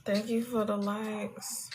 Thank you for the likes.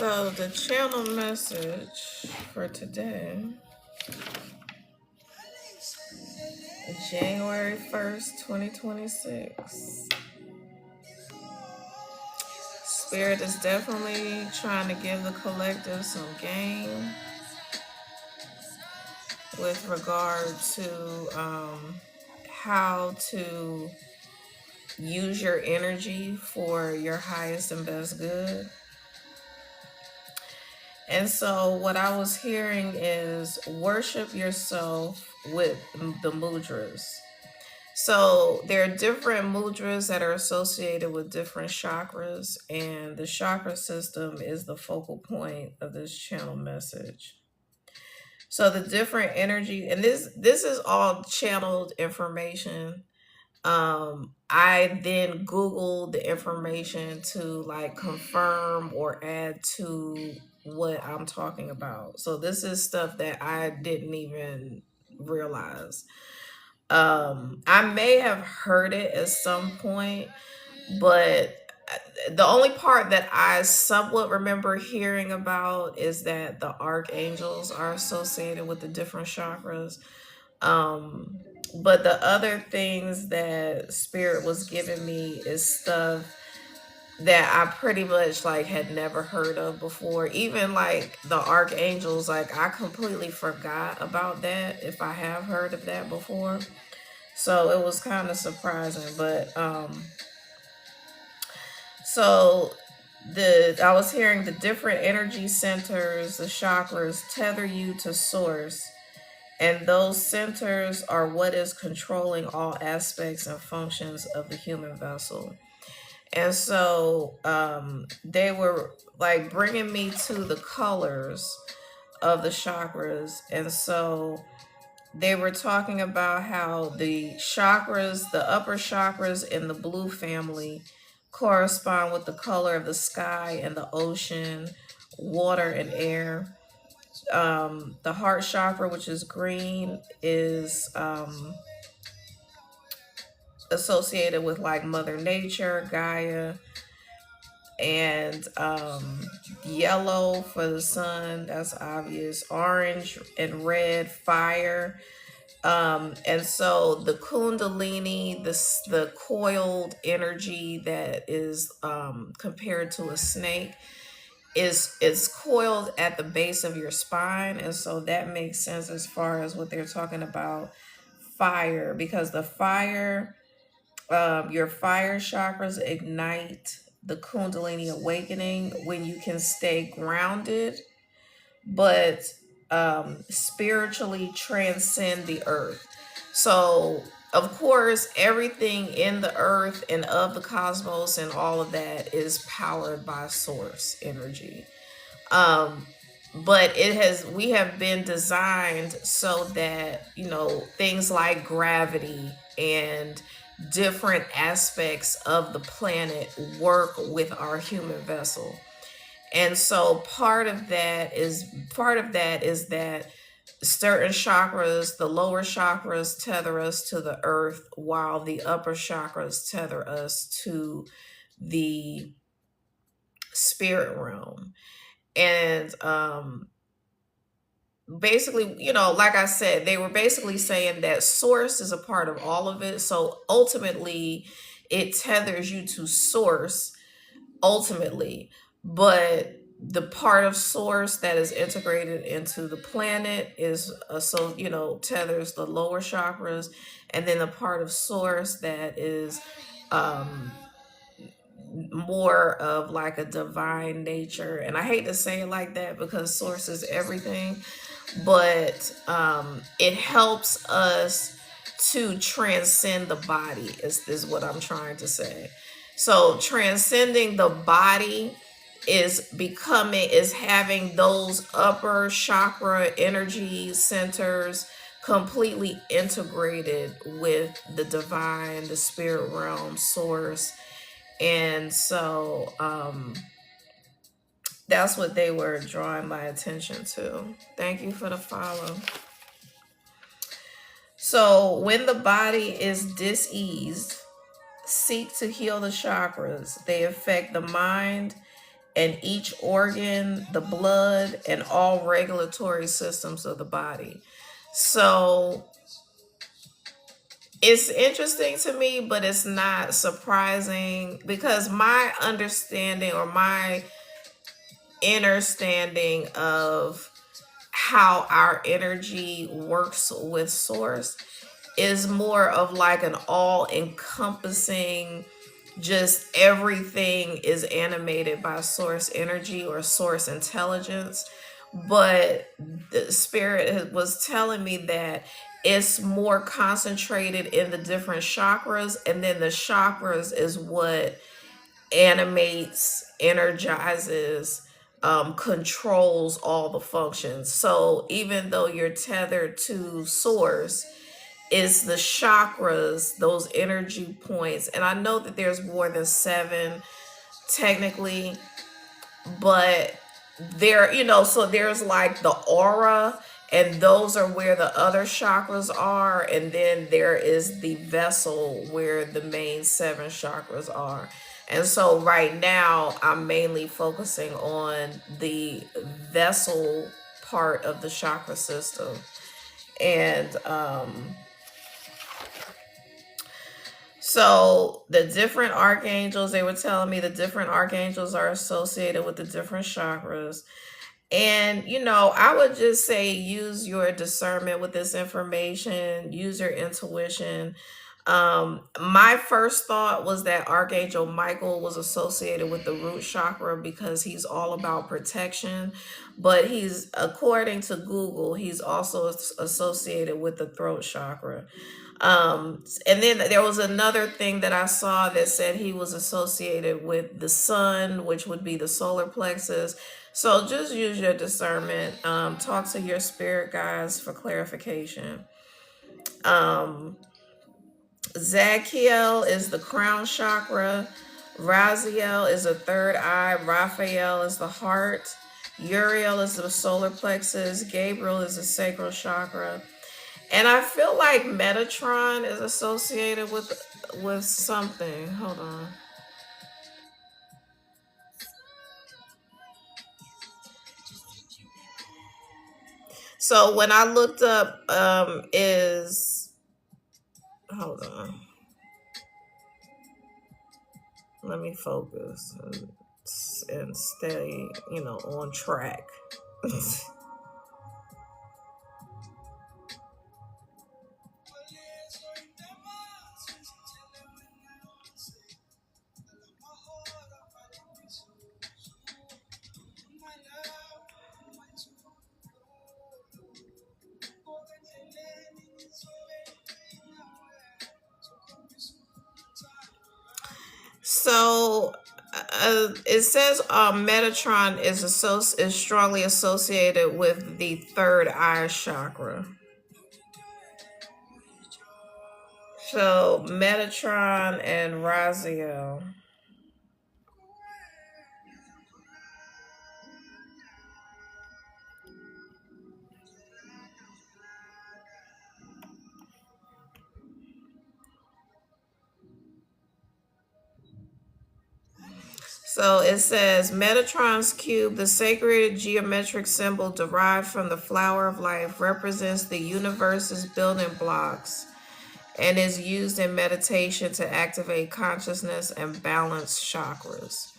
So the channel message for today, January 1st, 2026. Spirit is definitely trying to give the collective some game with regard to how to use your energy for your highest and best good. And so what I was hearing is worship yourself with the mudras. So there are different mudras that are associated with different chakras, and the chakra system is the focal point of this channel message. So the different energy, and this is all channeled information. I then Googled the information to like confirm or add to what I'm talking about. So this is stuff that I didn't even realize. I may have heard it at some point, but the only part that I somewhat remember hearing about is that the archangels are associated with the different chakras. Um, but the other things that spirit was giving me is stuff that I pretty much like had never heard of before. Even like the archangels, like I completely forgot about that if I have heard of that before. So it was kind of surprising, but so the I was hearing the different energy centers, the chakras tether you to source, and those centers are what is controlling all aspects and functions of the human vessel. And so they were like bringing me to the colors of the chakras. And so they were talking about how the chakras, the upper chakras in the blue family, correspond with the color of the sky and the ocean, water and air. The heart chakra, which is green, is associated with like Mother Nature, Gaia, and yellow for the sun. That's obvious. Orange and red, fire. And so the kundalini, the coiled energy that is compared to a snake, is coiled at the base of your spine, and so that makes sense as far as what they're talking about fire, because the fire Your fire chakras ignite the Kundalini awakening when you can stay grounded, but spiritually transcend the earth. So, of course, everything in the earth and of the cosmos and all of that is powered by source energy. Um, but we have been designed so that, things like gravity and different aspects of the planet work with our human vessel. And so part of that is that certain chakras, the lower chakras tether us to the earth, while the upper chakras tether us to the spirit realm. And basically, like I said, they were basically saying that source is a part of all of it. So ultimately, it tethers you to source ultimately, but the part of source that is integrated into the planet is tethers the lower chakras, and then the part of source that is um more of like a divine nature. And I hate to say it like that because source is everything, but it helps us to transcend the body is what I'm trying to say. So transcending the body is having those upper chakra energy centers completely integrated with the divine, the spirit realm, source. And so that's what they were drawing my attention to. Thank you for the follow. So when the body is diseased, seek to heal the chakras. They affect the mind and each organ, the blood, and all regulatory systems of the body. So it's interesting to me, but it's not surprising because my understanding or my understanding of how our energy works with source is more of like an all encompassing, just everything is animated by source energy or source intelligence. But the spirit was telling me that it's more concentrated in the different chakras, and then the chakras is what animates, energizes, controls all the functions. So even though you're tethered to source, it's the chakras, those energy points. And I know that there's more than seven technically, but so there's like the aura, and those are where the other chakras are, and then there is the vessel where the main seven chakras are. And so right now I'm mainly focusing on the vessel part of the chakra system. And so the different archangels, they were telling me the different archangels are associated with the different chakras. And, I would just say use your discernment with this information, use your intuition. My first thought was that Archangel Michael was associated with the root chakra because he's all about protection. But according to Google, he's also associated with the throat chakra. And then there was another thing that I saw that said he was associated with the sun, which would be the solar plexus. So just use your discernment. Talk to your spirit guides for clarification. Zadkiel is the crown chakra. Raziel is the third eye. Raphael is the heart. Uriel is the solar plexus. Gabriel is the sacral chakra. And I feel like Metatron is associated with something. Hold on. So when I looked up hold on. Let me focus and stay, on track. So it says Metatron is strongly associated with the third eye chakra. So Metatron and Raziel. So it says Metatron's cube, the sacred geometric symbol derived from the flower of life, represents the universe's building blocks and is used in meditation to activate consciousness and balance chakras.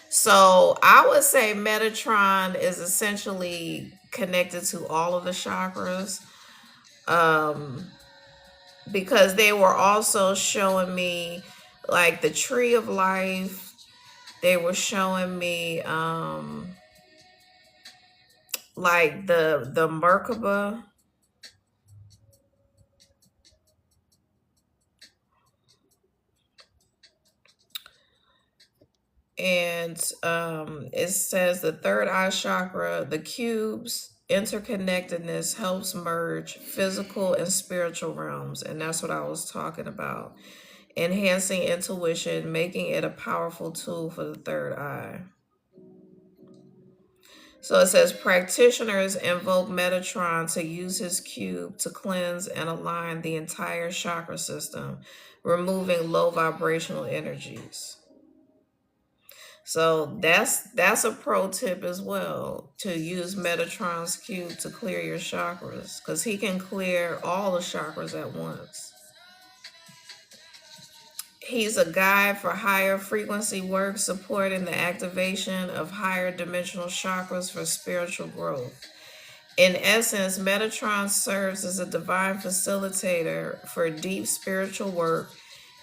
So I would say Metatron is essentially connected to all of the chakras, um, because they were also showing me like the tree of life. They were showing me like the Merkaba, and it says the third eye chakra, the cube's interconnectedness helps merge physical and spiritual realms, and that's what I was talking about. Enhancing intuition, making it a powerful tool for the third eye. So it says practitioners invoke Metatron to use his cube to cleanse and align the entire chakra system, removing low vibrational energies. So that's a pro tip as well, to use Metatron's cube to clear your chakras, because he can clear all the chakras at once. He's a guide for higher frequency work, supporting the activation of higher dimensional chakras for spiritual growth. In essence, Metatron serves as a divine facilitator for deep spiritual work,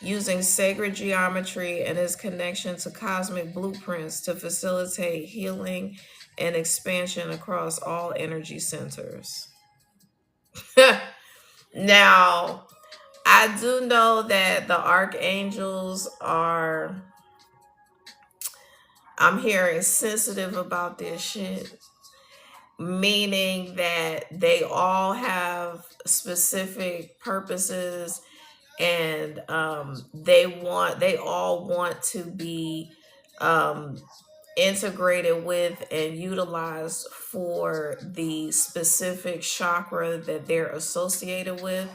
using sacred geometry and his connection to cosmic blueprints to facilitate healing and expansion across all energy centers. Now, I do know that the archangels are, I'm hearing, sensitive about this shit, meaning that they all have specific purposes, and they all want to be um, integrated with and utilized for the specific chakra that they're associated with.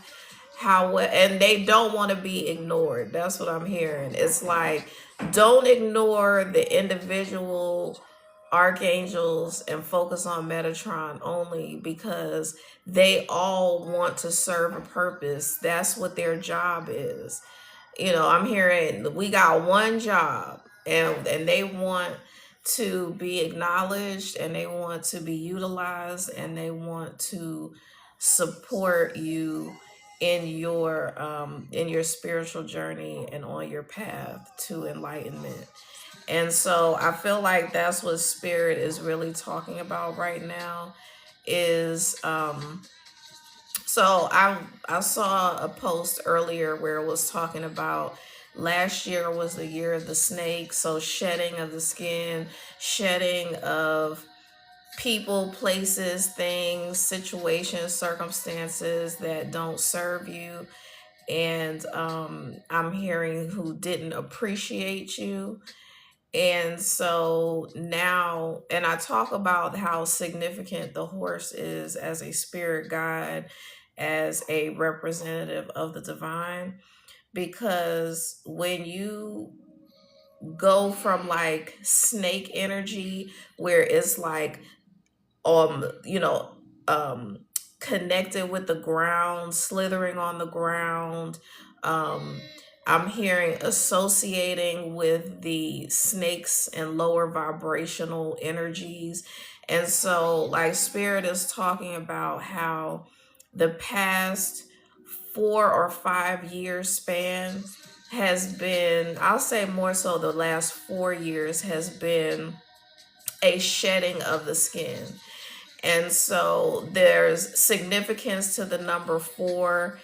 How, and they don't want to be ignored. That's what I'm hearing. It's like, don't ignore the individual archangels and focus on Metatron only, because they all want to serve a purpose. That's what their job is. I'm hearing we got one job, and they want to be acknowledged, and they want to be utilized, and they want to support you in your spiritual journey and on your path to enlightenment. And so I feel like that's what spirit is really talking about right now, is so I saw a post earlier where it was talking about last year was the year of the snake. So shedding of the skin, shedding of people, places, things, situations, circumstances that don't serve you. And I'm hearing who didn't appreciate you. And so now, and I talk about how significant the horse is as a spirit guide, as a representative of the divine, because when you go from like snake energy, where it's like um you know um connected with the ground, slithering on the ground, um I'm hearing associating with the snakes and lower vibrational energies. And so like spirit is talking about how the past 4 or 5 year span has been, I'll say more so the last 4 years, has been a shedding of the skin. And so there's significance to the number 4.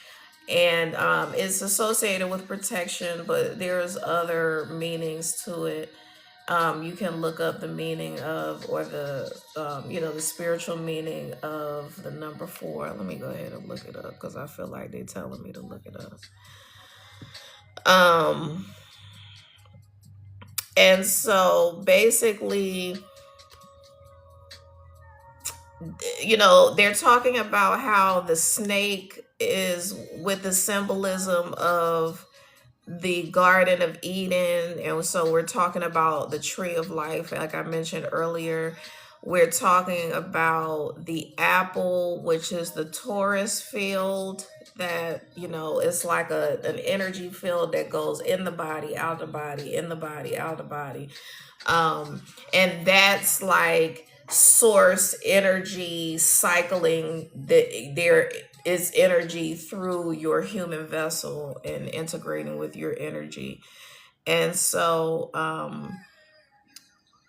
And it's associated with protection, but there's other meanings to it. You can look up the meaning of, or the the spiritual meaning of the number 4. Let me go ahead and look it up because I feel like they're telling me to look it up. And so basically, they're talking about how the snake is with the symbolism of the Garden of Eden. And so we're talking about the tree of life, like I mentioned earlier. We're talking about the apple, which is the Taurus field, that it's like an energy field that goes in the body, out the body, in the body, out the body. And that's like source energy cycling. There is energy through your human vessel and integrating with your energy. And so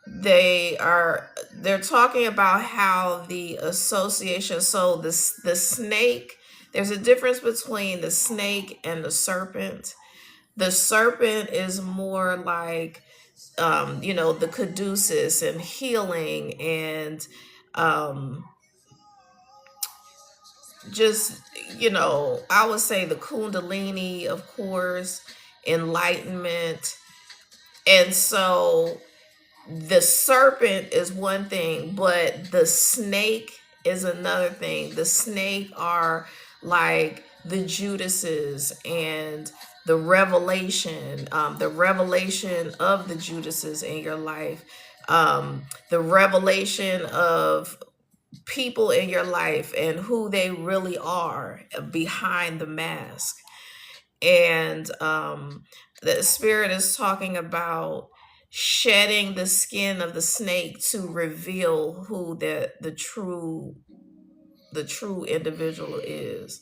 they're talking about how the association, so the snake, there's a difference between the snake and the serpent. The serpent is more like the caduceus and healing, and just I would say the kundalini, of course, enlightenment. And so the serpent is one thing, but the snake is another thing. The snake are like the Judases and the revelation of the Judases in your life, the revelation of people in your life and who they really are behind the mask. And the spirit is talking about shedding the skin of the snake to reveal who the true individual is.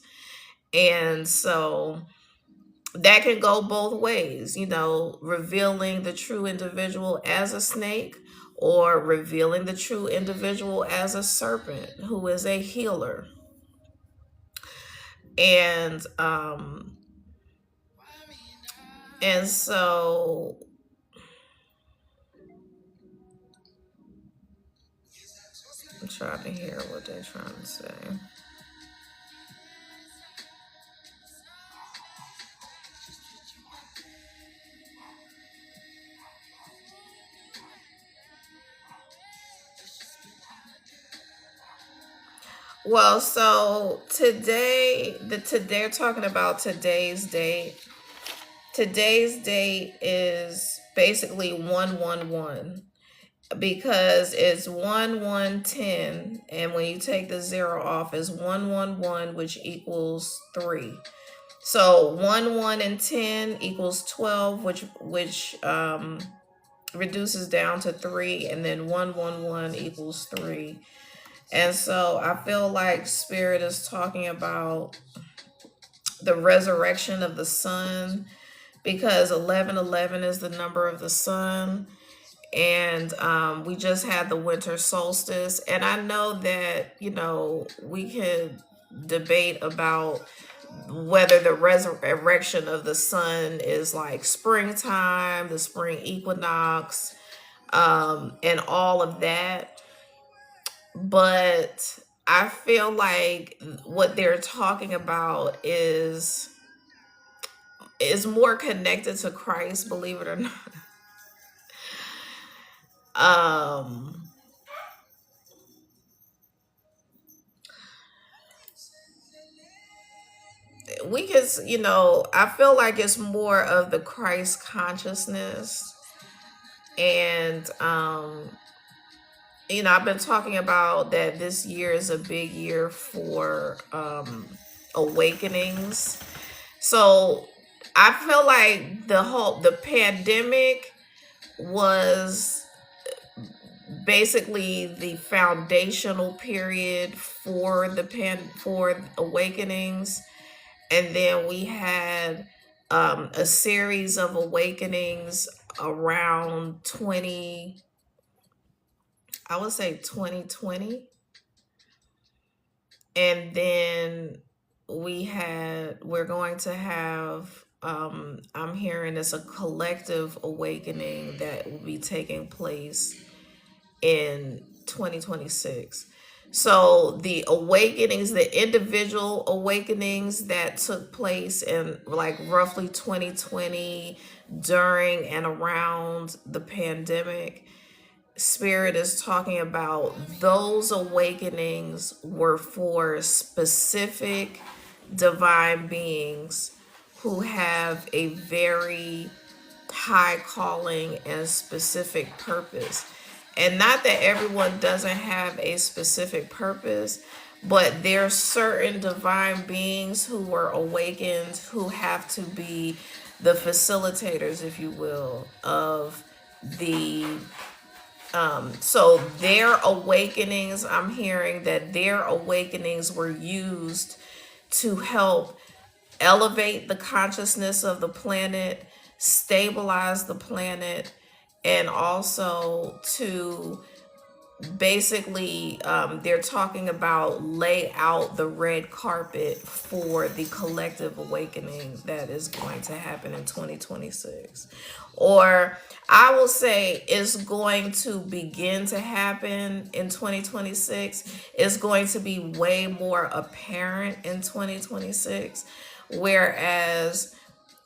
And so that can go both ways, revealing the true individual as a snake, or revealing the true individual as a serpent who is a healer. And so I'm trying to hear what they're trying to say. Well, so today, they're talking about today's date. Today's date is basically 111, because it's 1110, and when you take the 0 off, is 111, which equals 3. So 1 and 10 equals 12, which reduces down to 3, and then 111 equals 3. And so I feel like Spirit is talking about the resurrection of the sun, because 1111 is the number of the sun. And we just had the winter solstice. And I know that, we could debate about whether the resurrection of the sun is like springtime, the spring equinox, and all of that. But I feel like what they're talking about is more connected to Christ, believe it or not. We can, I feel like it's more of the Christ consciousness. And I've been talking about that this year is a big year for awakenings. So I feel like the pandemic was basically the foundational period for for awakenings. And then we had a series of awakenings around 2020. And then we're going to have, I'm hearing it's a collective awakening that will be taking place in 2026. So the awakenings, the individual awakenings that took place in like roughly 2020 during and around the pandemic, Spirit is talking about those awakenings were for specific divine beings who have a very high calling and specific purpose. And not that everyone doesn't have a specific purpose, but there are certain divine beings who were awakened who have to be the facilitators, if you will, of the so their awakenings, I'm hearing that their awakenings were used to help elevate the consciousness of the planet, stabilize the planet, and also to basically, they're talking about lay out the red carpet for the collective awakening that is going to happen in 2026. Or I will say it's going to begin to happen in 2026. It's going to be way more apparent in 2026. Whereas,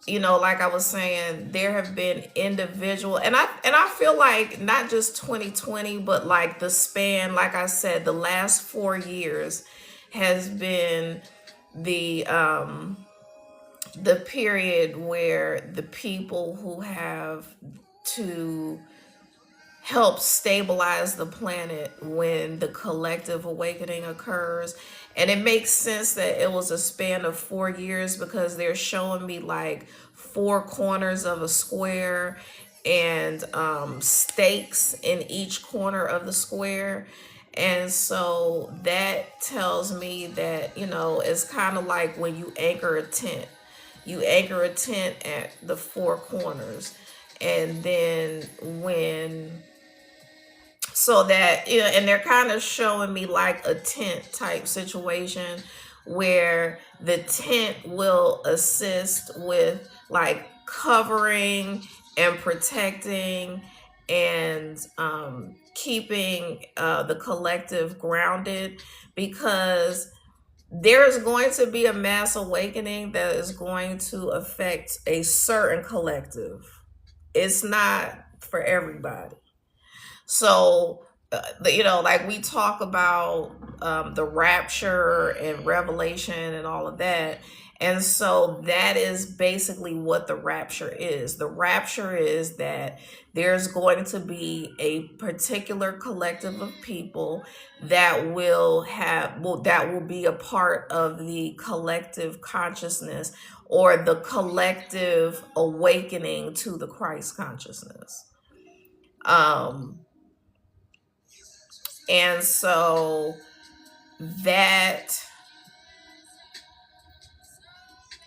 like I was saying, there have been individual, and I feel like not just 2020, but like the span, like I said, the last 4 years has been the period where the people who have to help stabilize the planet when the collective awakening occurs. And it makes sense that it was a span of 4 years because they're showing me like four corners of a square and stakes in each corner of the square. And so that tells me that, it's kind of like when you anchor a tent. You anchor a tent at the four corners. And then so that, and they're kind of showing me like a tent type situation where the tent will assist with like covering and protecting and keeping the collective grounded, because there's going to be a mass awakening that is going to affect a certain collective. It's not for everybody. So, like we talk about the rapture and revelation and all of that. And so that is basically what the rapture is. The rapture is that there's going to be a particular collective of people that that will be a part of the collective consciousness or the collective awakening to the Christ consciousness. And so that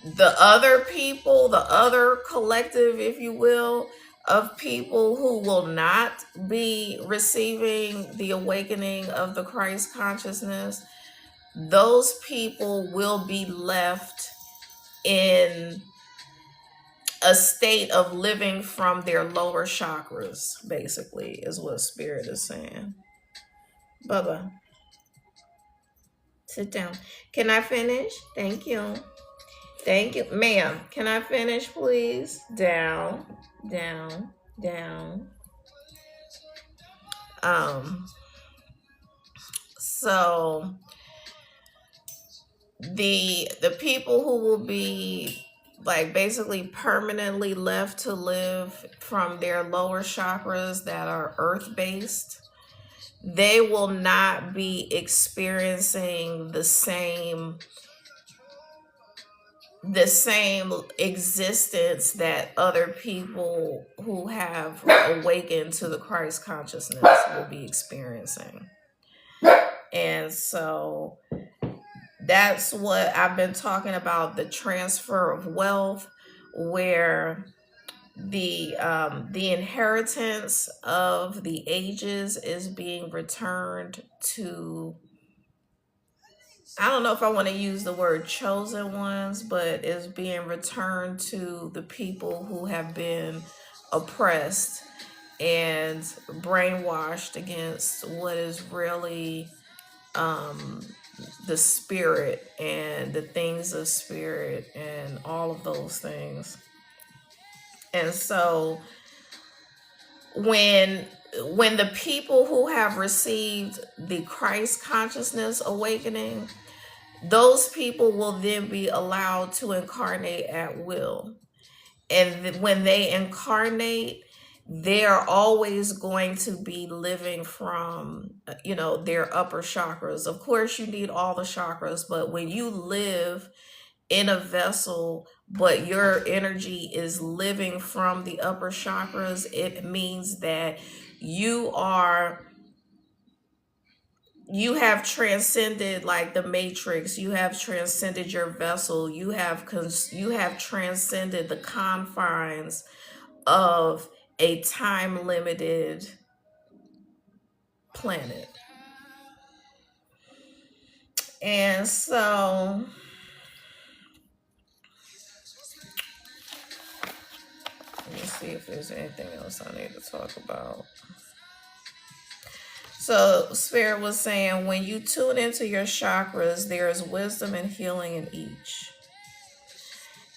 the other people, the other collective, if you will, of people who will not be receiving the awakening of the Christ consciousness, those people will be left in a state of living from their lower chakras, basically, is what Spirit is saying. Bubba, sit down. Can I finish? Thank you. Thank you, ma'am. Can I finish, please? Down, down, down. So the people who will be like basically permanently left to live from their lower chakras that are earth based, they will not be experiencing the same existence that other people who have awakened to the Christ consciousness will be experiencing. And so that's what I've been talking about, the transfer of wealth, where the inheritance of the ages is being returned to I don't know if I want to use the word chosen ones, but is being returned to the people who have been oppressed and brainwashed against what is really um, the spirit and the things of spirit and all of those things. And so when the people who have received the Christ consciousness awakening, those people will then be allowed to incarnate at will. And when they incarnate, they're always going to be living from, their upper chakras. Of course, you need all the chakras, but when you live in a vessel, but your energy is living from the upper chakras, it means that you are you have transcended like the matrix. You have transcended your vessel. You have transcended the confines of a time limited planet. And so let me see if there's anything else I need to talk about. So Spirit was saying, when you tune into your chakras, there is wisdom and healing in each.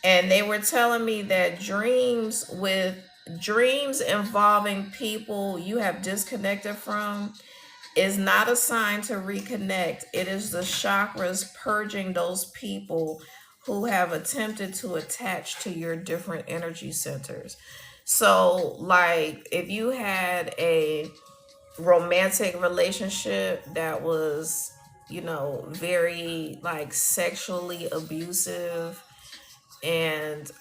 And they were telling me that dreams involving people you have disconnected from is not a sign to reconnect. It is the chakras purging those people who have attempted to attach to your different energy centers. So, like, if you had a romantic relationship that was, very like sexually abusive, and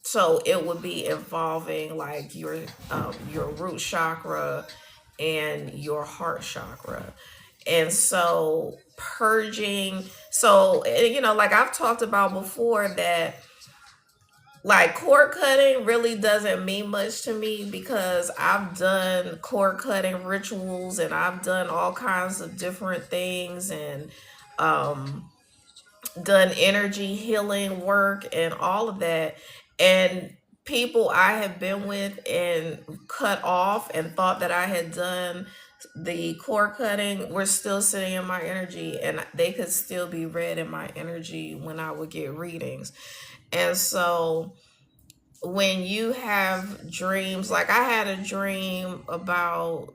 so it would be involving like your root chakra and your heart chakra. And so purging, so like I've talked about before, that like cord cutting really doesn't mean much to me, because I've done cord cutting rituals and I've done all kinds of different things, and um done energy healing work and all of that. And people I have been with and cut off and thought that I had done the core cutting were still sitting in my energy, and they could still be read in my energy when I would get readings. And so when you have dreams, like I had a dream about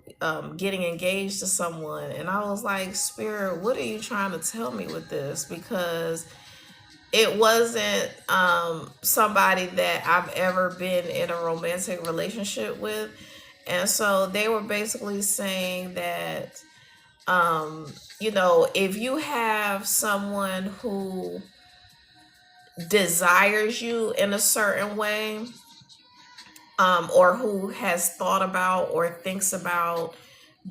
getting engaged to someone, and I was like, Spirit, what are you trying to tell me with this? Because it wasn't somebody that I've ever been in a romantic relationship with. And so they were basically saying that, if you have someone who desires you in a certain way, or who has thought about or thinks about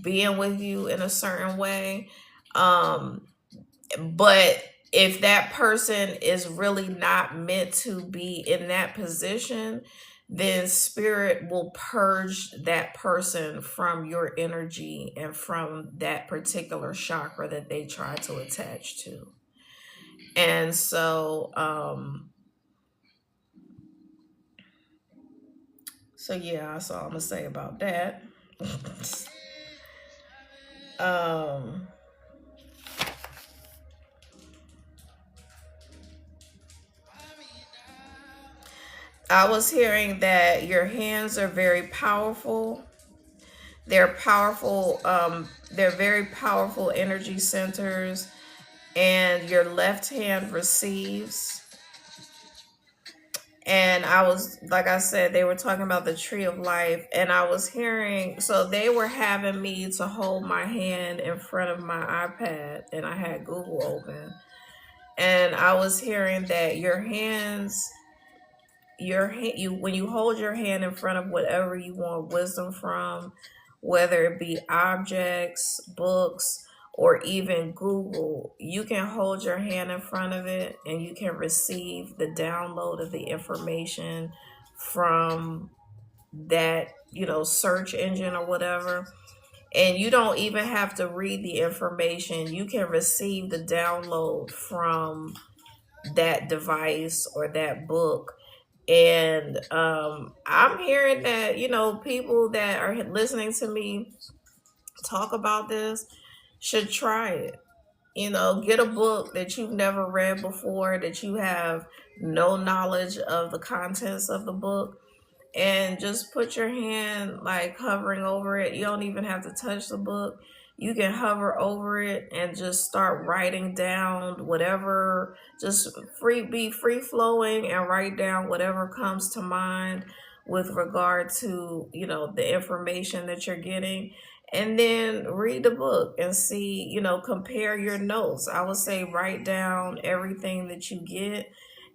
being with you in a certain way, but if that person is really not meant to be in that position, then spirit will purge that person from your energy and from that particular chakra that they try to attach to. And so yeah, that's all I'm gonna say about that. um I was hearing that your hands are very powerful. They're powerful. They're very powerful energy centers, and your left hand receives. And I was, like I said, they were talking about the tree of life, and I was hearing, so they were having me to hold my hand in front of my iPad, and I had Google open, and I was hearing that your hands, when you hold your hand in front of whatever you want wisdom from, whether it be objects, books, or even Google, you can hold your hand in front of it and you can receive the download of the information from that, search engine or whatever. And you don't even have to read the information. You can receive the download from that device or that book. And I'm hearing that, people that are listening to me talk about this should try it. Get a book that you've never read before, that you have no knowledge of the contents of the book, and just put your hand like hovering over it. You don't even have to touch the book. You can hover over it and just start writing down whatever, just be free flowing and write down whatever comes to mind with regard to, the information that you're getting. And then read the book and see, compare your notes. I would say write down everything that you get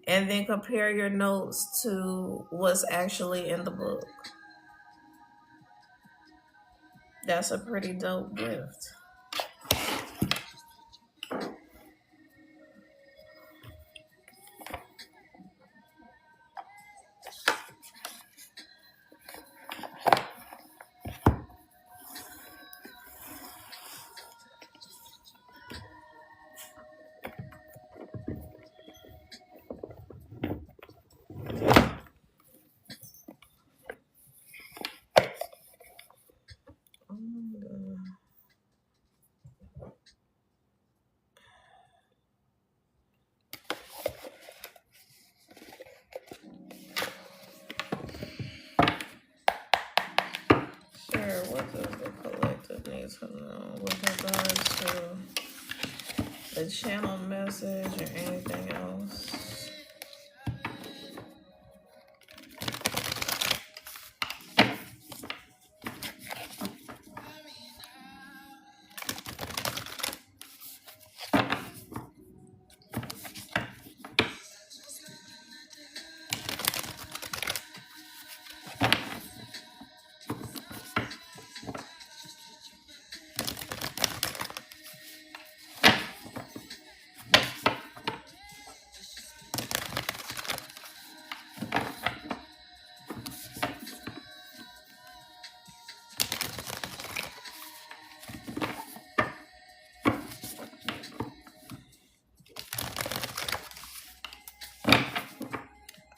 and then compare your notes to what's actually in the book. That's a pretty dope gift. Sure, what does the collective need to know with regards to the channel message or anything else?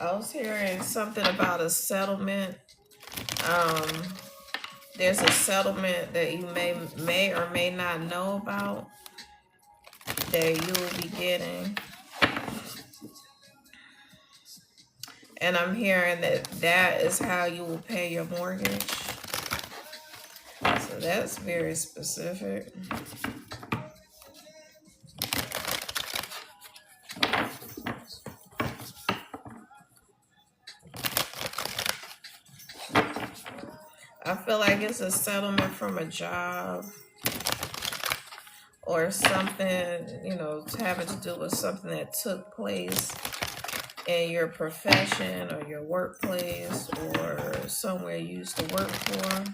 I was hearing something about a settlement. Um, there's a settlement that you may or may not know about that you will be getting. And I'm hearing that is how you will pay your mortgage. So that's very specific. I feel like it's a settlement from a job or something, having to do with something that took place in your profession or your workplace or somewhere you used to work for.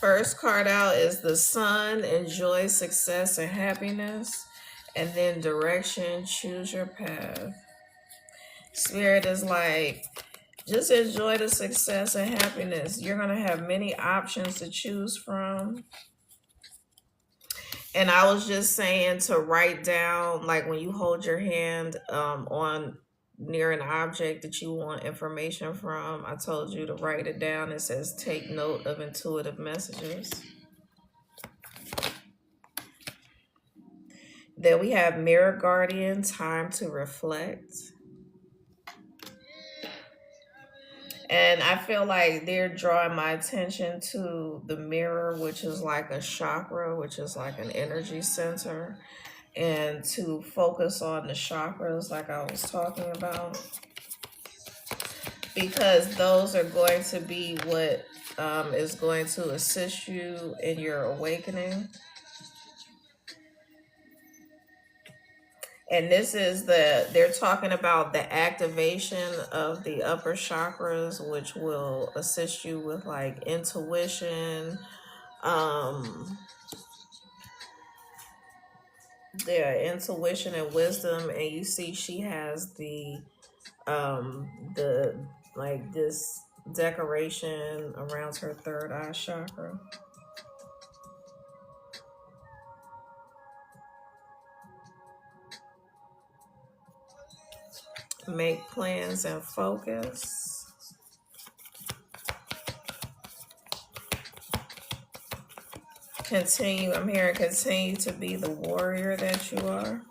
First card out is the sun, enjoy success and happiness. And then direction, choose your path. Spirit is like, just enjoy the success and happiness. You're going to have many options to choose from. And I was just saying to write down, like when you hold your hand on near an object that you want information from, I told you to write it down. It says take note of intuitive messages. Then we have Mirror Guardian, time to reflect. And I feel like they're drawing my attention to the mirror, which is like a chakra, which is like an energy center, and to focus on the chakras like I was talking about. because those are going to be what is going to assist you in your awakening. And this is they're talking about the activation of the upper chakras, which will assist you with like intuition, um, intuition and wisdom. And you see she has the like this decoration around her third eye chakra. Make plans and focus. Continue, I'm hearing continue to be the warrior that you are.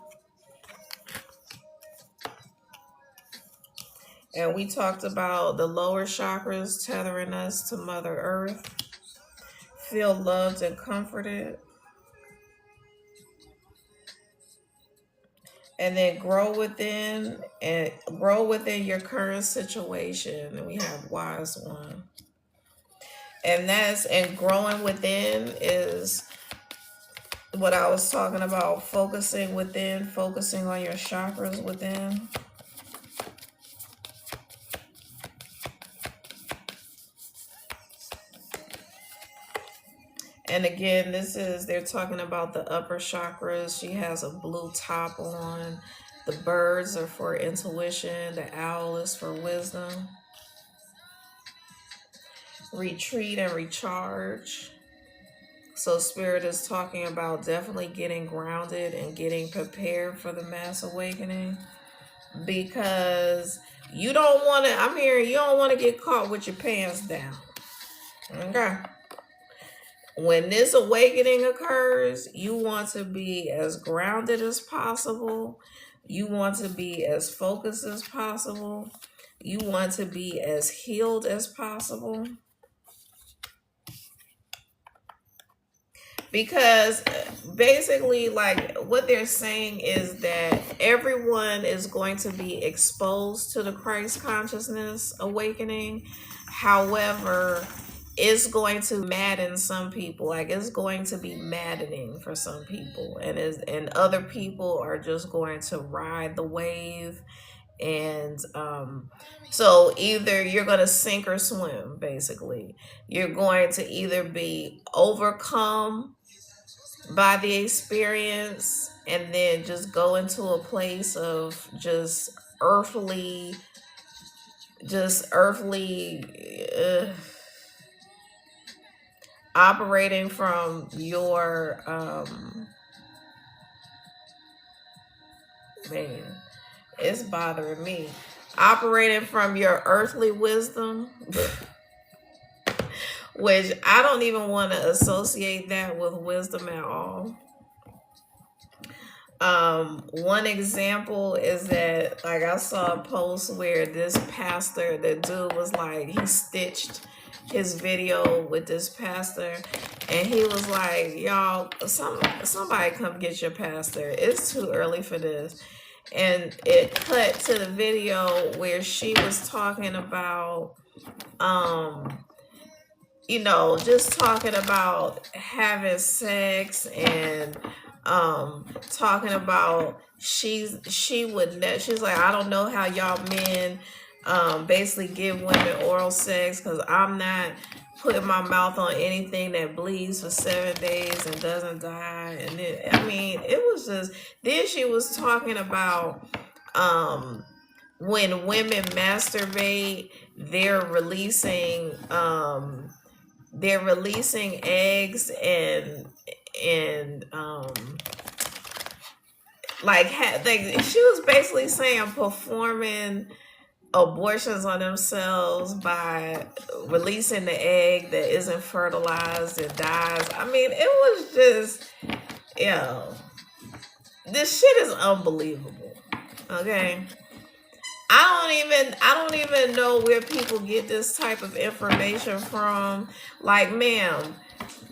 And we talked about the lower chakras tethering us to Mother Earth. Feel loved and comforted. And then grow within your current situation. And we have wise one. And growing within is what I was talking about, focusing within, focusing on your chakras within. And again, they're talking about the upper chakras. She has a blue top on. The birds are for intuition. The owl is for wisdom. Retreat and recharge. So Spirit is talking about definitely getting grounded and getting prepared for the mass awakening. Because you don't want to, I'm hearing you don't want to get caught with your pants down. Okay. When this awakening occurs, you want to be as grounded as possible. You want to be as focused as possible. You want to be as healed as possible. Because basically, like, what they're saying is that everyone is going to be exposed to the Christ consciousness awakening. However, it's going to madden some people. Like, it's going to be maddening for some people, and other people are just going to ride the wave. And so either you're going to sink or swim. Basically, you're going to either be overcome by the experience and then just go into a place of just earthly operating from your man, it's bothering me, operating from your earthly wisdom. Which I don't even want to associate that with wisdom at all. One example is that, like, I saw a post where this pastor, the dude was like, he stitched his video with this pastor, and he was like, y'all, somebody come get your pastor. It's too early for this. And it cut to the video where she was talking about, just talking about having sex and talking about she's like, I don't know how y'all men basically give women oral sex, because I'm not putting my mouth on anything that bleeds for 7 days and doesn't die. And it was just, then she was talking about when women masturbate, they're releasing eggs and she was basically saying performing abortions on themselves by releasing the egg that isn't fertilized and dies. It was just, this shit is unbelievable. Okay. I don't even know where people get this type of information from. Like, ma'am,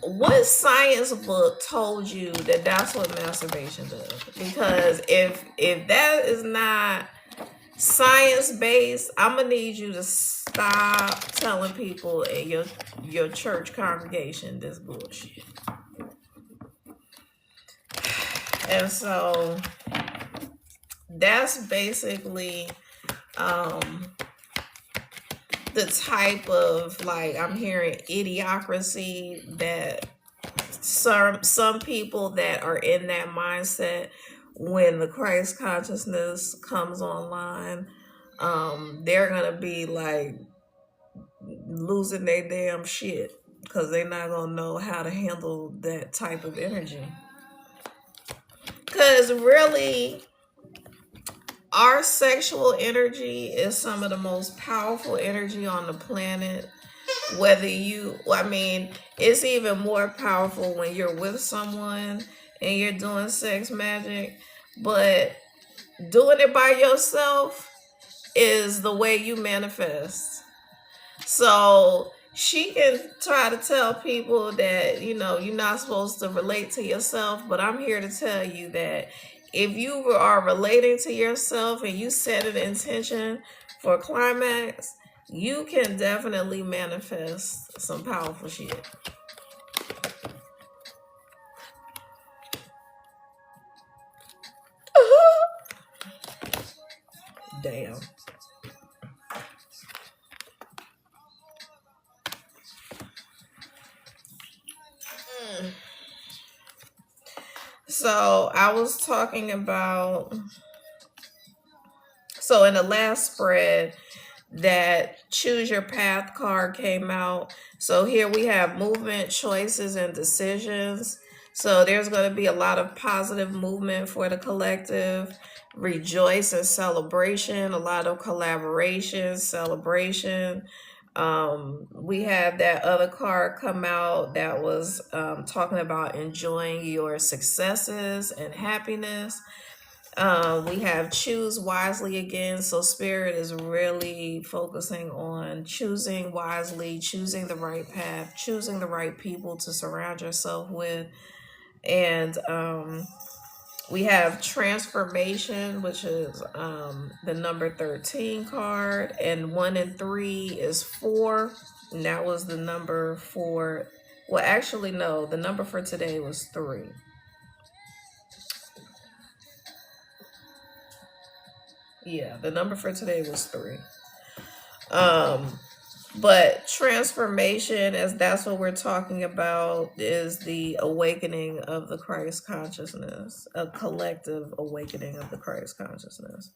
what science book told you that that's what masturbation does? Because if that is not science-based, I'm gonna need you to stop telling people in your church congregation this bullshit. And so that's basically um the type of, like, I'm hearing idiocracy that some people that are in that mindset when the Christ consciousness comes online, they're gonna be like losing their damn shit because they're not gonna know how to handle that type of energy. Because really, our sexual energy is some of the most powerful energy on the planet. Whether you, I mean, it's even more powerful when you're with someone and you're doing sex magic, but doing it by yourself is the way you manifest. So she can try to tell people that, you're not supposed to relate to yourself, but I'm here to tell you that if you are relating to yourself and you set an intention for climax, you can definitely manifest some powerful shit. Damn. So I was talking about, so in the last spread, that choose your path card came out. So here we have movement, choices, and decisions. So there's going to be a lot of positive movement for the collective, rejoice and celebration, a lot of collaboration, celebration. We had that other card come out that was talking about enjoying your successes and happiness. We have choose wisely again. So spirit is really focusing on choosing wisely, choosing the right path, choosing the right people to surround yourself with. And we have transformation, which is the number 13 card, and 1 and 3 is 4. And that was the number for, well, actually, no, the number for today was 3. Yeah, the number for today was 3. But transformation, as that's what we're talking about, is the awakening of the Christ consciousness, a collective awakening of the Christ consciousness.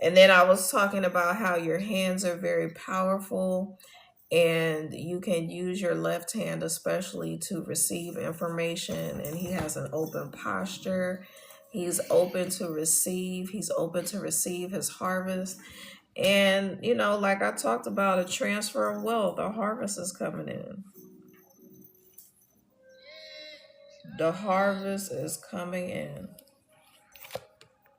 And then I was talking about how your hands are very powerful and you can use your left hand especially to receive information, and he has an open posture. He's open to receive. He's open to receive his harvest. And, like I talked about, a transfer of wealth, a harvest is coming in. The harvest is coming in.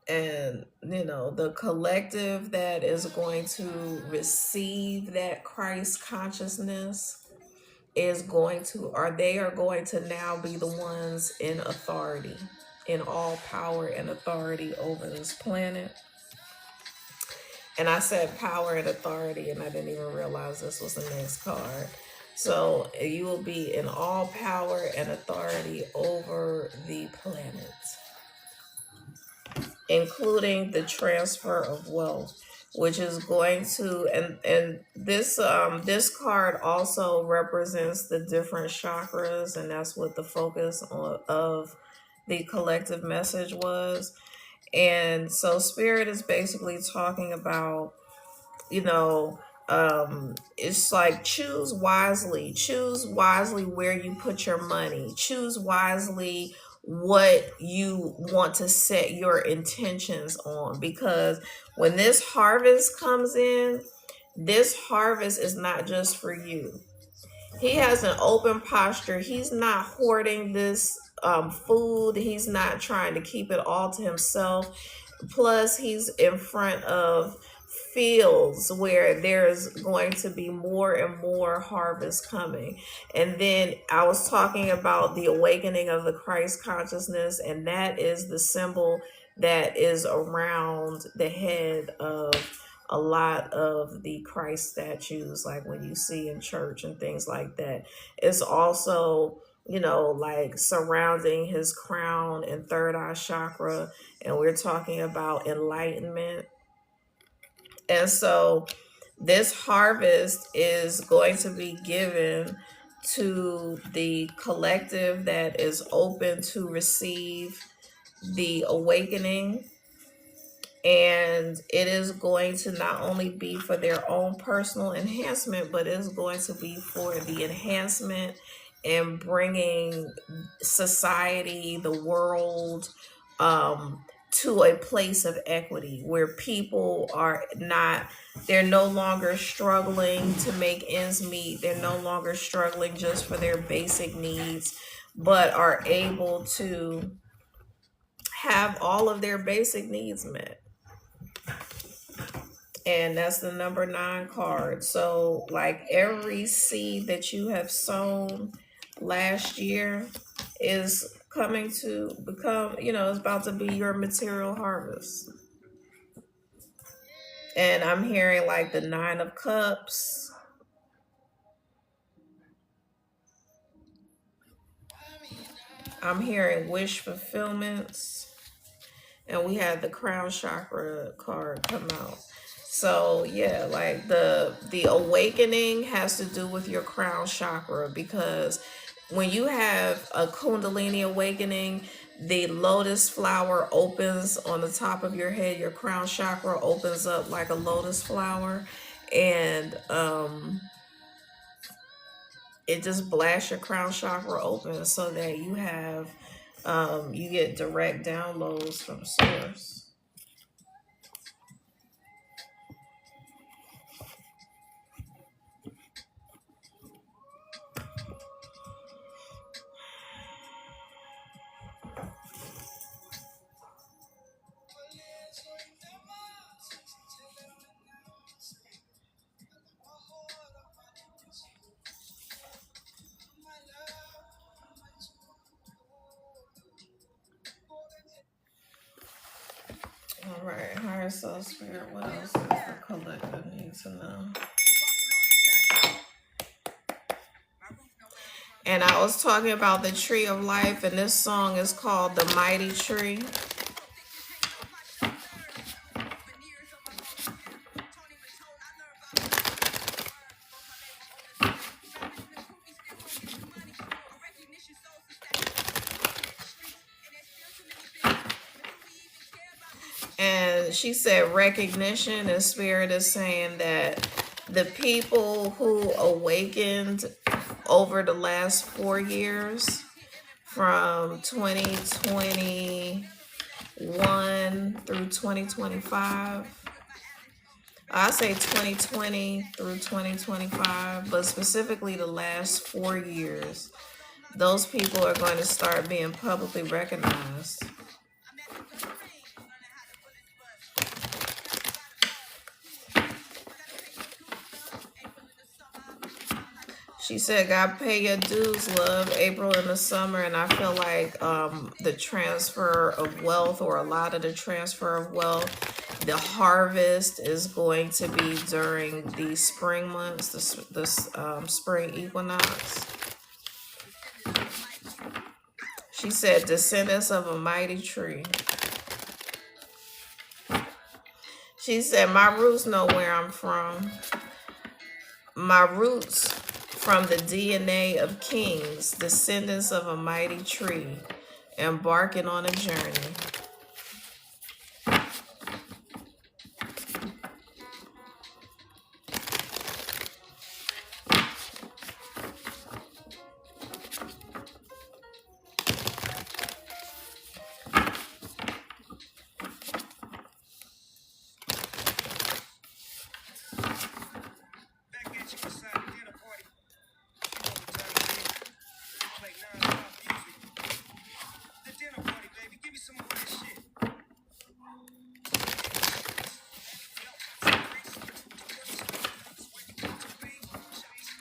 And, the collective that is going to receive that Christ consciousness is going to, or they are going to now be the ones in authority, in all power and authority over this planet. And I said power and authority, and I didn't even realize this was the next card. So you will be in all power and authority over the planet, including the transfer of wealth, which is going to, and this card also represents the different chakras, and that's what the focus of the collective message was. And so spirit is basically talking about, it's like choose wisely where you put your money, choose wisely what you want to set your intentions on, because when this harvest comes in, this harvest is not just for you. He has an open posture. He's not hoarding this food. He's not trying to keep it all to himself. Plus, he's in front of fields where there's going to be more and more harvest coming. And then I was talking about the awakening of the Christ consciousness, and that is the symbol that is around the head of a lot of the Christ statues, like when you see in church and things like that. It's also, like surrounding his crown and third eye chakra. And we're talking about enlightenment. And so this harvest is going to be given to the collective that is open to receive the awakening, and it is going to not only be for their own personal enhancement, but it's going to be for the enhancement and bringing society, the world, to a place of equity where people are not, they're no longer struggling to make ends meet. They're no longer struggling just for their basic needs, but are able to have all of their basic needs met. And that's the number 9 card. So like every seed that you have sown last year is coming to become, it's about to be your material harvest. And I'm hearing like the 9 of Cups. I'm hearing wish fulfillments. And we had the crown chakra card come out. So yeah, like the awakening has to do with your crown chakra, because when you have a kundalini awakening, the lotus flower opens on the top of your head. Your crown chakra opens up like a lotus flower, and it just blasts your crown chakra open so that you have you get direct downloads from source. All right, higher soul spirit, what else does the collective need to know? And I was talking about the tree of life, and this song is called The Mighty Tree. And she said recognition, and spirit is saying that the people who awakened over the last 4 years, from 2021 through 2025, I say 2020 through 2025, but specifically the last 4 years, those people are going to start being publicly recognized. She said, God, pay your dues, love, April in the summer. And I feel like the transfer of wealth, or a lot of the transfer of wealth, the harvest is going to be during the spring months, the spring equinox. She said, descendants of a mighty tree. She said, my roots know where I'm from. My roots from the DNA of kings, descendants of a mighty tree, embarking on a journey.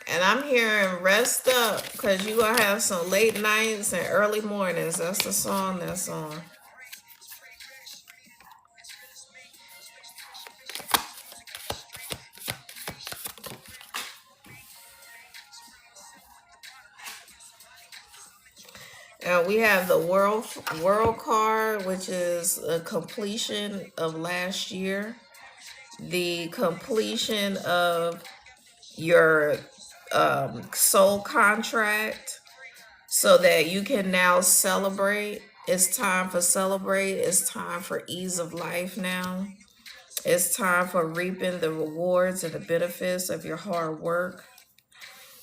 And I'm hearing rest up, because you're going to have some late nights and early mornings. That's the song that's on. We have the world card, which is a completion of last year, the completion of your soul contract, so that you can now celebrate. It's time for celebrate. It's time for ease of life now. It's time for reaping the rewards and the benefits of your hard work.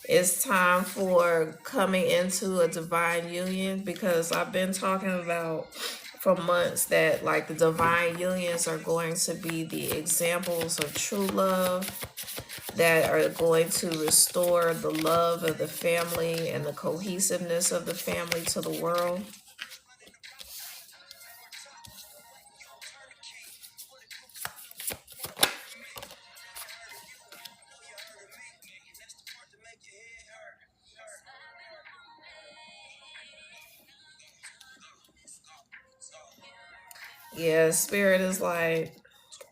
It's time for coming into a divine union, because I've been talking about for months that like the divine unions are going to be the examples of true love, that are going to restore the love of the family and the cohesiveness of the family to the world. Yeah, spirit is like,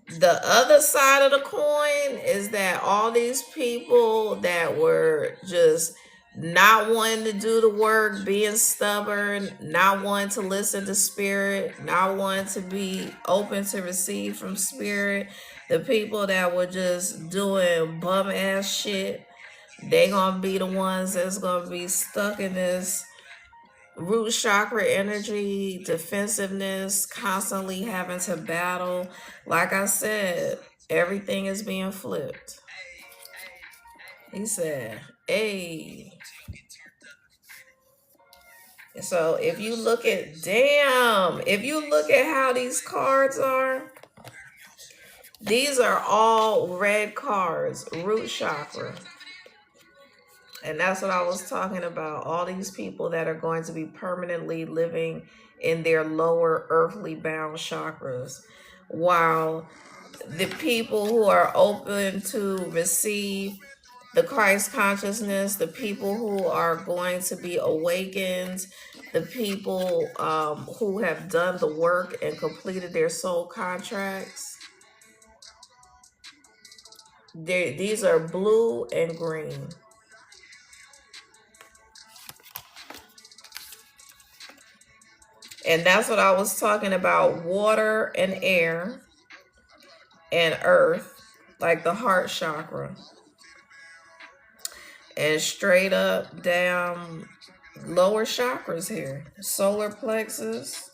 the other side of the coin is that all these people that were just not wanting to do the work, being stubborn, not wanting to listen to spirit, not wanting to be open to receive from spirit, the people that were just doing bum ass shit, they gonna be the ones that's gonna be stuck in this root chakra energy, defensiveness, constantly having to battle. Like I said, everything is being flipped. He said, hey. So if you look at, damn, if you look at how these cards are, these are all red cards, root chakra. And that's what I was talking about. All these people that are going to be permanently living in their lower earthly bound chakras, while the people who are open to receive the Christ consciousness, the people who are going to be awakened, the people who have done the work and completed their soul contracts, these are blue and green. And that's what I was talking about, water and air and earth, like the heart chakra. And straight up down lower chakras here, solar plexus.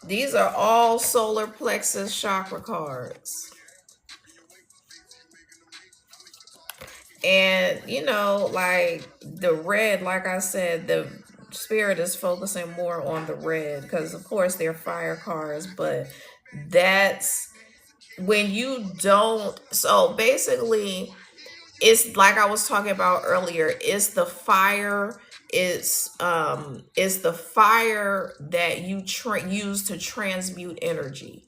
These are all solar plexus chakra cards. And you know, like the red, like I said, the spirit is focusing more on the red because of course they're fire cards, but that's when you don't. So basically, it's like I was talking about earlier, it's the fire, it's the fire that you use to transmute energy.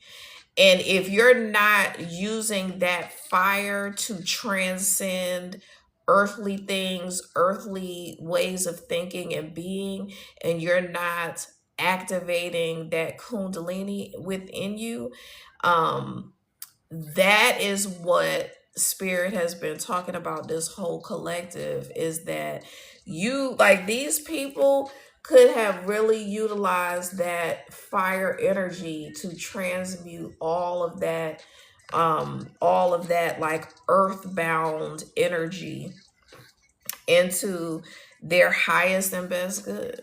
And if you're not using that fire to transcend earthly things, earthly ways of thinking and being, and you're not activating that kundalini within you, um, that is what spirit has been talking about this whole collective, is that you, like, these people could have really utilized that fire energy to transmute all of that like earthbound energy into their highest and best good,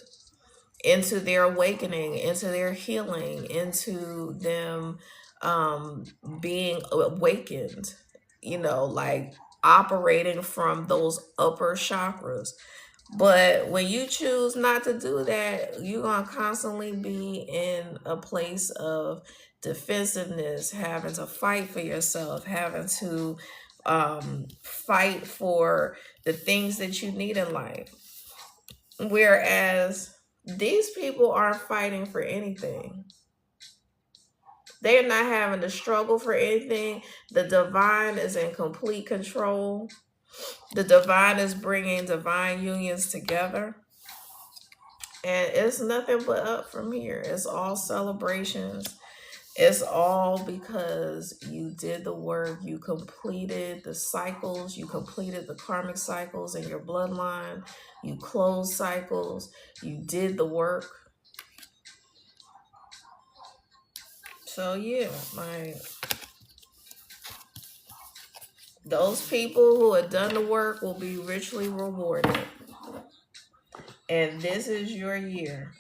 into their awakening, into their healing, into them um, being awakened, you know, like operating from those upper chakras. But when you choose not to do that, you're going to constantly be in a place of defensiveness, having to fight for yourself, having to fight for the things that you need in life. Whereas these people aren't fighting for anything. They're not having to struggle for anything. The divine is in complete control. The divine is bringing divine unions together. And it's nothing but up from here. It's all celebrations. It's all because you did the work, you completed the cycles, you completed the karmic cycles in your bloodline, you closed cycles, you did the work. So yeah, like those people who have done the work will be richly rewarded. And this is your year.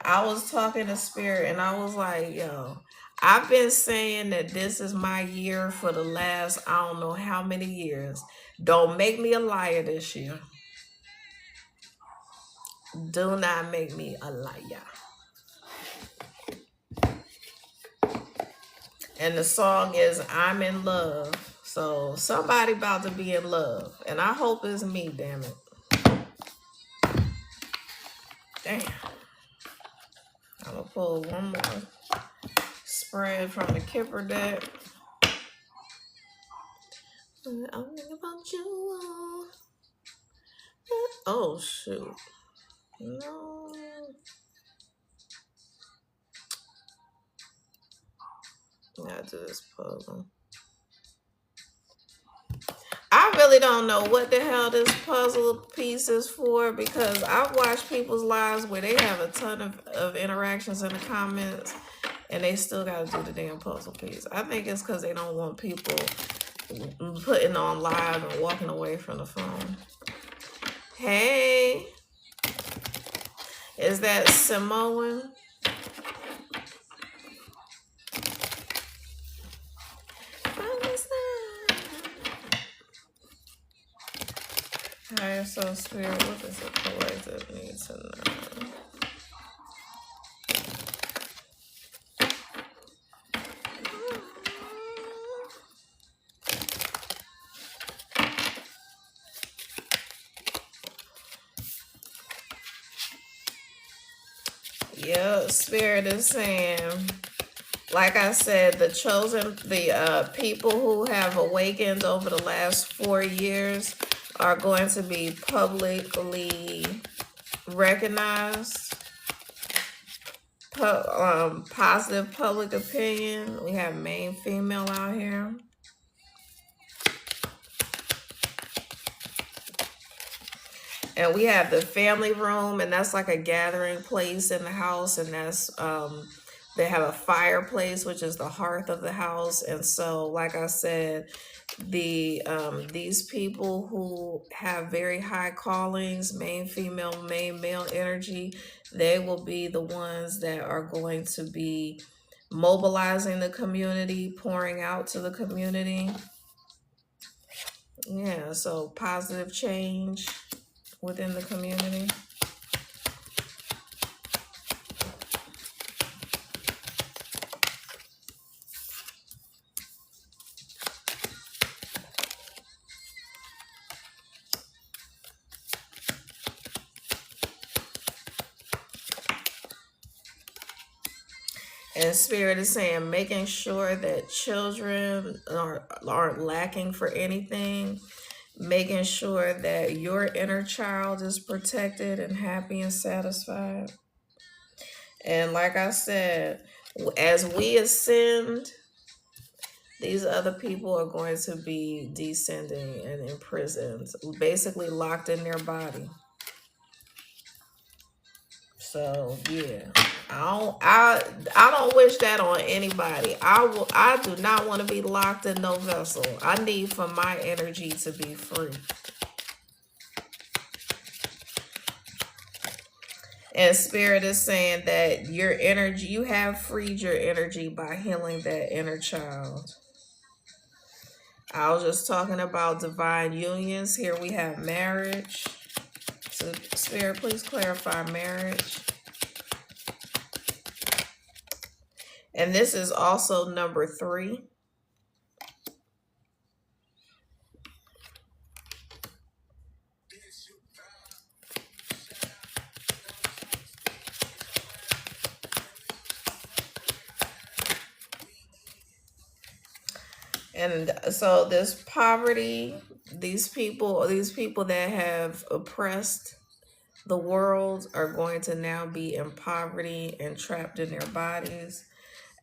I was talking to Spirit and I was like, yo, I've been saying that this is my year for the last, I don't know how many years. Don't make me a liar this year. Do not make me a liar. And the song is I'm in love. So somebody about to be in love. And I hope it's me, damn it. Damn. I'm going to pull one more spread from the Kipper deck. I'm thinking about you. Oh, shoot. No. I gotta do this puzzle. I really don't know what the hell this puzzle piece is for because I've watched people's lives where they have a ton of interactions in the comments and they still gotta do the damn puzzle piece. I think it's because they don't want people putting on live and walking away from the phone. Hey, is that Samoan? Higher soul spirit, what does the collective need to know? Yeah, spirit is saying, like I said, the chosen, the people who have awakened over the last 4 years are going to be publicly recognized. Positive public opinion. We have main female out here. And we have the family room, and that's like a gathering place in the house, and that's they have a fireplace, which is the hearth of the house. And so, like I said, these people who have very high callings, main female, main male energy, they will be the ones that are going to be mobilizing the community, pouring out to the community. Yeah, so positive change within the community. And Spirit is saying, making sure that children aren't lacking for anything, making sure that your inner child is protected and happy and satisfied. And like I said, as we ascend, these other people are going to be descending and imprisoned, basically locked in their body. So yeah, I don't wish that on anybody. I do not want to be locked in no vessel. I need for my energy to be free. And Spirit is saying that your energy, you have freed your energy by healing that inner child. I was just talking about divine unions. Here we have marriage. So Spirit, please clarify marriage. And this is also number 3. And so this poverty, these people that have oppressed the world are going to now be in poverty and trapped in their bodies.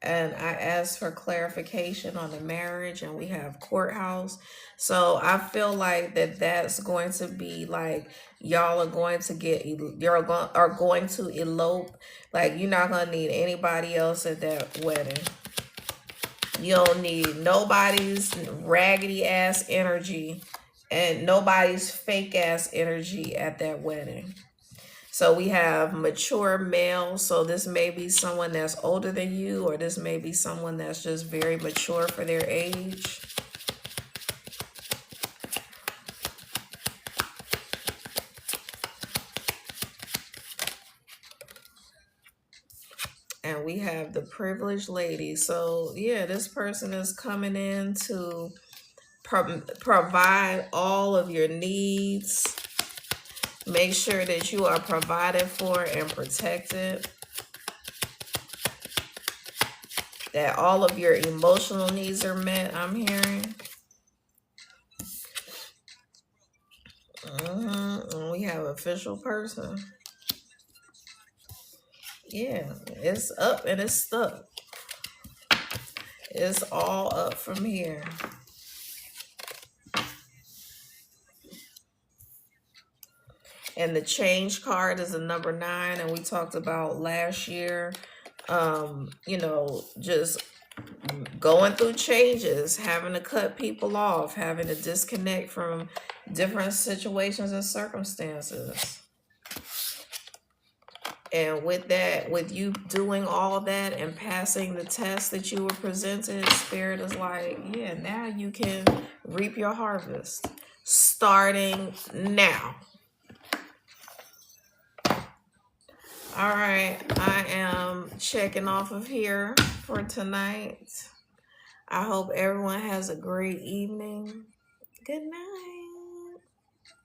and I asked for clarification on the marriage, and we have courthouse. So I feel like that's going to be like y'all are going to are going to elope. Like you're not gonna need anybody else at that wedding. You don't need nobody's raggedy ass energy and nobody's fake ass energy at that wedding. So we have mature male. So this may be someone that's older than you, or this may be someone that's just very mature for their age. And we have the privileged lady. So yeah, this person is coming in to provide all of your needs. Make sure that you are provided for and protected. That all of your emotional needs are met, I'm hearing. And we have official person. Yeah, it's up and it's stuck. It's all up from here. And the change card is a number 9, and we talked about last year, just going through changes, having to cut people off, having to disconnect from different situations and circumstances. And with that, with you doing all that and passing the test that you were presented, Spirit is like, yeah, now you can reap your harvest starting now. All right, I am checking off of here for tonight. I hope everyone has a great evening. Good night.